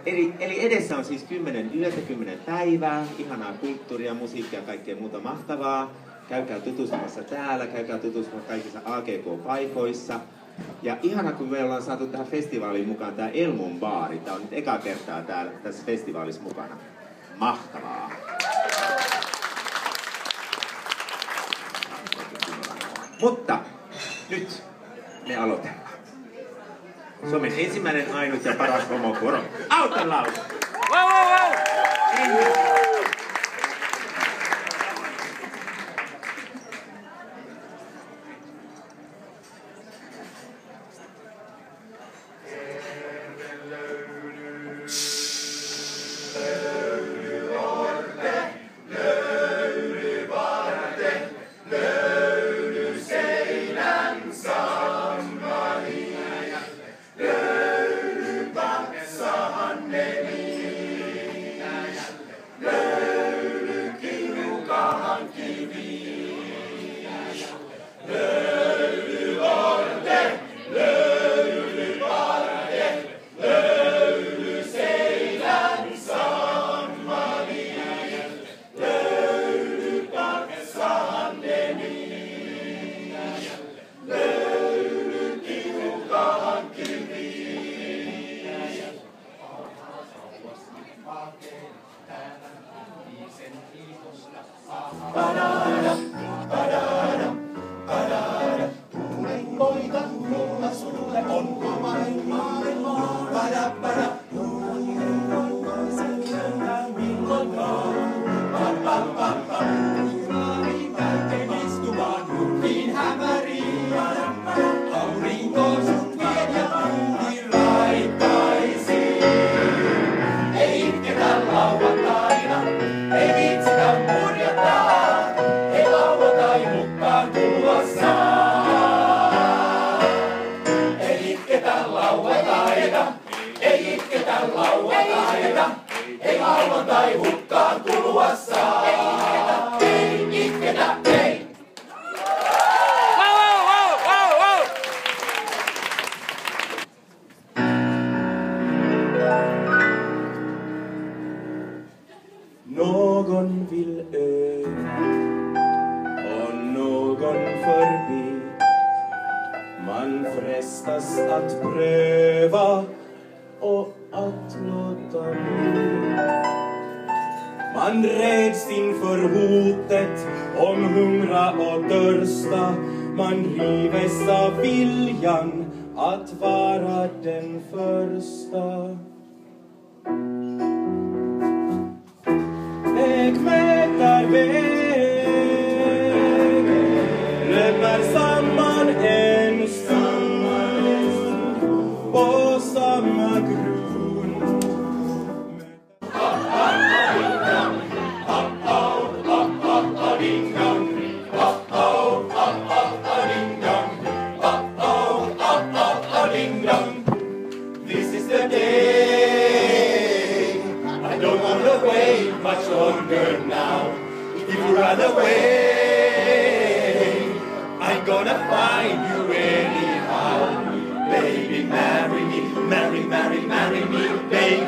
Eli edessä on siis 10 yötä, 10 päivää, ihanaa kulttuuria, musiikkia ja kaikkea muuta mahtavaa. Käykää tutustumassa täällä, käykää tutustumassa kaikissa AGK-paikoissa. Ja ihana, kun me ollaan saatu tähän festivaaliin mukaan tää Elmun baari. Tää on nyt eka kertaa täällä tässä festivaalissa mukana. Mahtavaa! Mutta nyt me aloitellaan. Suomen ensimmäinen, ainut ja paras homokoro. Auton laulu! Wow, wow, wow! Någon vill öva och någon förbi. Man frestas att pröva och att låta bli. Man räds inför hotet om hungra och törsta. Man rives av viljan att vara den första. Vägmätar väg, löper samman en stund på samma grund. This is the day. I don't wanna wait much longer now. If you run away, I'm gonna find you anyhow. Baby, marry me, marry, marry, marry me, baby.